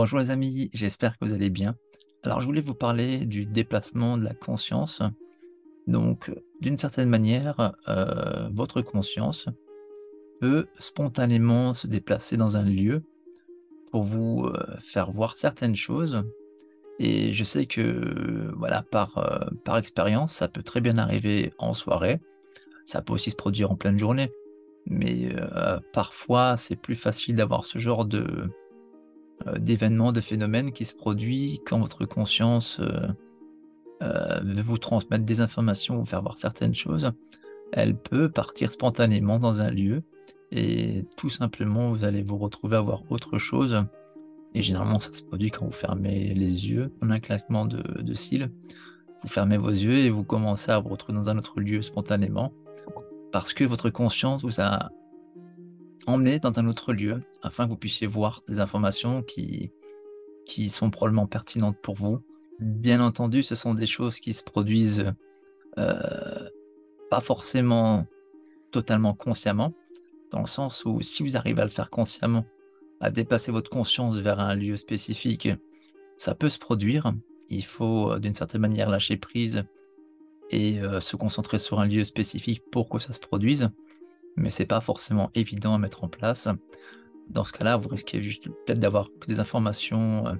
Bonjour les amis, j'espère que vous allez bien. Alors je voulais vous parler du déplacement de la conscience. Donc d'une certaine manière, votre conscience peut spontanément se déplacer dans un lieu pour vous, faire voir certaines choses et je sais que, voilà, par expérience, ça peut très bien arriver en soirée. Ça peut aussi se produire en pleine journée, mais parfois c'est plus facile d'avoir ce genre d'événements, de phénomènes qui se produit quand votre conscience, veut vous transmettre des informations, vous faire voir certaines choses. Elle peut partir spontanément dans un lieu et tout simplement, vous allez vous retrouver à voir autre chose et généralement, ça se produit quand vous fermez les yeux en un claquement de cils. Vous fermez vos yeux et vous commencez à vous retrouver dans un autre lieu spontanément parce que votre conscience vous a emmené dans un autre lieu afin que vous puissiez voir des informations qui sont probablement pertinentes pour vous. Bien entendu, ce sont des choses qui se produisent, pas forcément totalement consciemment, dans le sens où si vous arrivez à le faire consciemment, à déplacer votre conscience vers un lieu spécifique, ça peut se produire. Il faut, d'une certaine manière lâcher prise et se concentrer sur un lieu spécifique pour que ça se produise, mais c'est pas forcément évident à mettre en place. Dans ce cas-là, vous risquez juste peut-être d'avoir que des informations,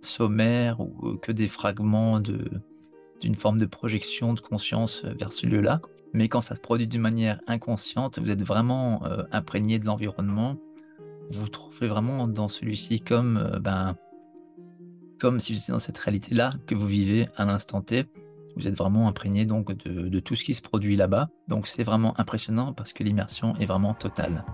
sommaires ou que des fragments d'une forme de projection de conscience, vers ce lieu-là. Mais quand ça se produit d'une manière inconsciente, vous êtes vraiment, imprégné de l'environnement. Vous vous trouvez vraiment dans celui-ci comme, comme si vous étiez dans cette réalité-là que vous vivez à l'instant T. Vous êtes vraiment imprégné donc de tout ce qui se produit là-bas. Donc c'est vraiment impressionnant parce que l'immersion est vraiment totale.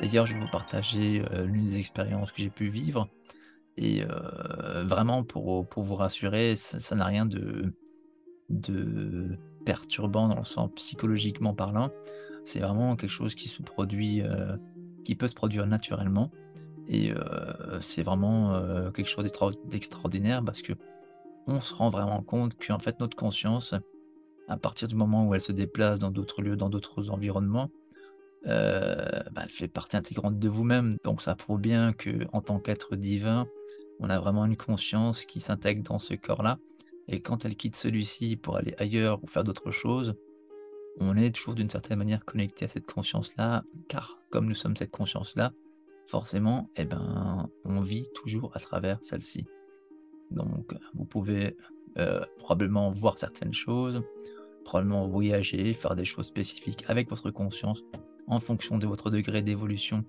D'ailleurs, je vais vous partager, l'une des expériences que j'ai pu vivre et vraiment pour vous rassurer, ça n'a rien de perturbant dans le sens psychologiquement parlant. C'est vraiment quelque chose qui se produit, qui peut se produire naturellement et c'est vraiment, quelque chose d'extraordinaire parce que on se rend vraiment compte qu'en fait notre conscience, à partir du moment où elle se déplace dans d'autres lieux, dans d'autres environnements, elle fait partie intégrante de vous-même. Donc ça prouve bien que en tant qu'être divin, on a vraiment une conscience qui s'intègre dans ce corps-là et quand elle quitte celui-ci pour aller ailleurs ou faire d'autres choses, on est toujours d'une certaine manière connecté à cette conscience-là, car comme nous sommes cette conscience-là, forcément, on vit toujours à travers celle-ci. Donc vous pouvez, probablement voir certaines choses, probablement voyager, faire des choses spécifiques avec votre conscience, en fonction de votre degré d'évolution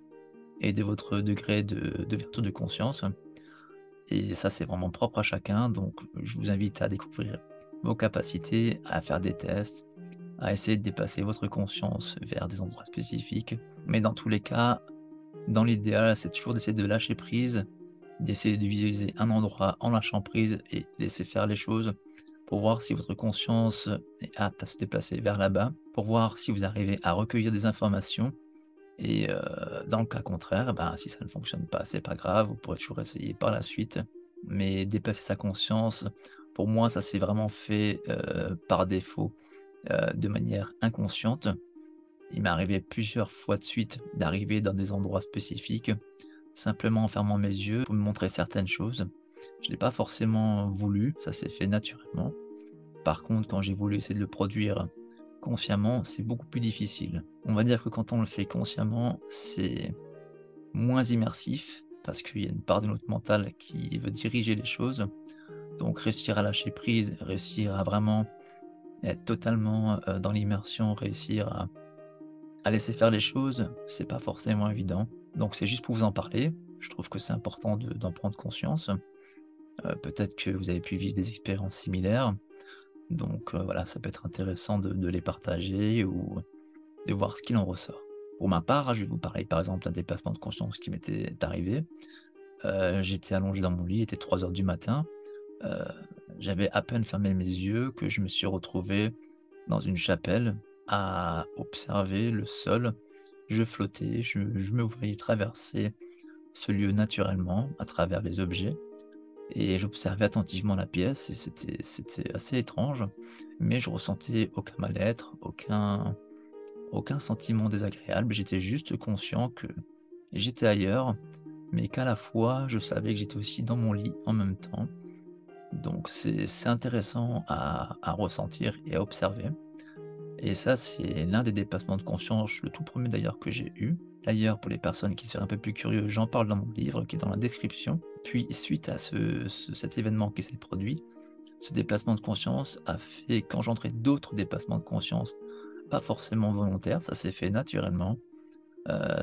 et de votre degré d'ouverture de conscience et ça, c'est vraiment propre à chacun, donc je vous invite à découvrir vos capacités, à faire des tests, à essayer de dépasser votre conscience vers des endroits spécifiques. Mais dans tous les cas, dans l'idéal, c'est toujours d'essayer de lâcher prise, d'essayer de visualiser un endroit en lâchant prise et laisser faire les choses pour voir si votre conscience est apte à se déplacer vers là-bas, pour voir si vous arrivez à recueillir des informations et dans le cas contraire, si ça ne fonctionne pas, c'est pas grave, vous pourrez toujours essayer par la suite. Mais dépasser sa conscience, pour moi, ça s'est vraiment fait, par défaut, de manière inconsciente. Il m'est arrivé plusieurs fois de suite d'arriver dans des endroits spécifiques, simplement en fermant mes yeux pour me montrer certaines choses. Je l'ai pas forcément voulu, ça s'est fait naturellement. Par contre, quand j'ai voulu essayer de le produire consciemment, c'est beaucoup plus difficile. On va dire que quand on le fait consciemment, c'est moins immersif, parce qu'il y a une part de notre mental qui veut diriger les choses. Donc réussir à lâcher prise, réussir à vraiment être totalement, dans l'immersion, réussir à laisser faire les choses, c'est pas forcément évident. Donc c'est juste pour vous en parler. Je trouve que c'est important d'en prendre conscience. Peut-être que vous avez pu vivre des expériences similaires. Donc voilà, ça peut être intéressant de les partager ou de voir ce qu'il en ressort. Pour ma part, je vais vous parler par exemple d'un déplacement de conscience qui m'était arrivé. J'étais allongé dans mon lit, il était 3 heures du matin, heu, j'avais à peine fermé mes yeux que je me suis retrouvé dans une chapelle à observer le sol. Je flottais, je me voyais traverser ce lieu naturellement à travers les objets et j'observais attentivement la pièce et c'était assez étrange, mais je ressentais aucun mal-être, aucun sentiment désagréable. J'étais juste conscient que j'étais ailleurs, mais qu'à la fois, je savais que j'étais aussi dans mon lit en même temps. Donc c'est intéressant à ressentir et à observer. Et ça, c'est l'un des dépassements de conscience, le tout premier d'ailleurs que j'ai eu. D'ailleurs, pour les personnes qui seraient un peu plus curieux, j'en parle dans mon livre qui est dans la description. Puis suite à cet événement qui s'est produit, ce déplacement de conscience a fait qu'engendrer d'autres dépassements de conscience, pas forcément volontaires, ça s'est fait naturellement.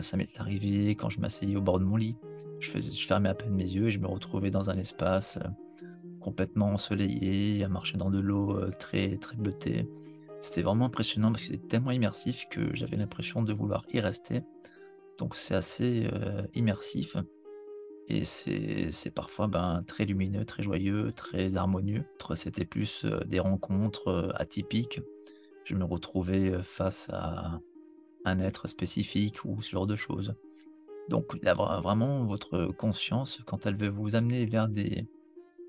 Ça m'est arrivé quand je m'asseyais au bord de mon lit. Je fermais à peine mes yeux et je me retrouvais dans un espace, complètement ensoleillé, à marcher dans de l'eau, très, très bleutée. C'était vraiment impressionnant parce que c'était tellement immersif que j'avais l'impression de vouloir y rester. Donc c'est assez, immersif et c'est parfois, ben, très lumineux, très joyeux, très harmonieux. C'était plus, des rencontres, atypiques. Je me retrouvais, face à un être spécifique ou ce genre de choses. Donc la vraiment votre conscience, quand elle veut vous amener vers des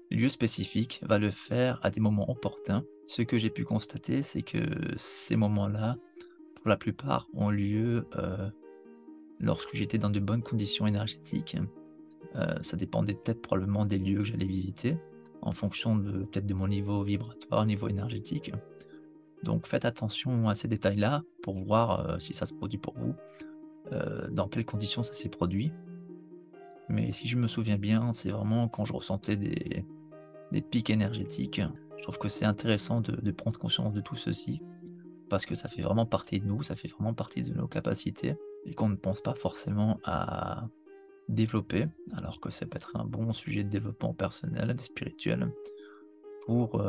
lieux spécifiques, va le faire à des moments opportuns. Ce que j'ai pu constater, c'est que ces moments-là, pour la plupart, ont lieu, lorsque j'étais dans de bonnes conditions énergétiques. Ça dépendait peut-être probablement des lieux que j'allais visiter, en fonction de peut-être de mon niveau vibratoire, niveau énergétique. Donc faites attention à ces détails-là pour voir, si ça se produit pour vous, dans quelles conditions ça s'est produit. Mais si je me souviens bien, c'est vraiment quand je ressentais des pics énergétiques. Je trouve que c'est intéressant de prendre conscience de tout ceci, parce que ça fait vraiment partie de nous, ça fait vraiment partie de nos capacités et qu'on ne pense pas forcément à développer, alors que ça peut être un bon sujet de développement personnel et spirituel pour,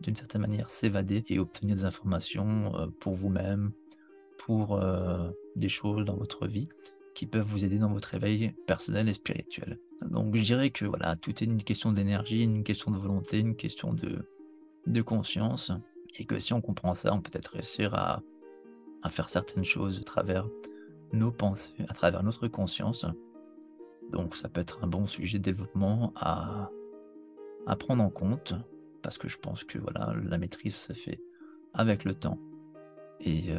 d'une certaine manière, s'évader et obtenir des informations, pour vous-même, pour, des choses dans votre vie qui peuvent vous aider dans votre éveil personnel et spirituel. Donc je dirais que voilà, tout est une question d'énergie, une question de volonté, une question de conscience et que si on comprend ça, on peut peut-être réussir à faire certaines choses à travers nos pensées, à travers notre conscience. Donc ça peut être un bon sujet de développement à prendre en compte parce que je pense que voilà, la maîtrise se fait avec le temps et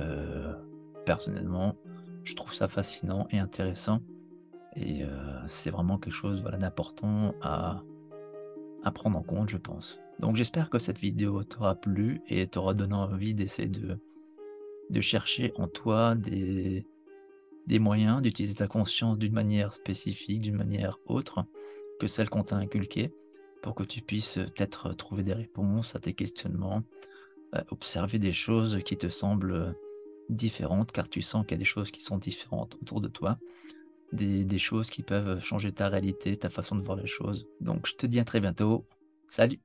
personnellement, je trouve ça fascinant et intéressant et c'est vraiment quelque chose, voilà, d'important à prendre en compte, je pense. Donc j'espère que cette vidéo t'aura plu et t'aura donné envie d'essayer de chercher en toi des moyens d'utiliser ta conscience d'une manière spécifique, d'une manière autre que celle qu'on t'a inculquée, pour que tu puisses, peut-être, trouver des réponses à tes questionnements, observer des choses qui te semblent, différentes, car tu sens qu'il y a des choses qui sont différentes autour de toi, des choses qui peuvent changer ta réalité, ta façon de voir les choses. Donc je te dis à très bientôt. Salut!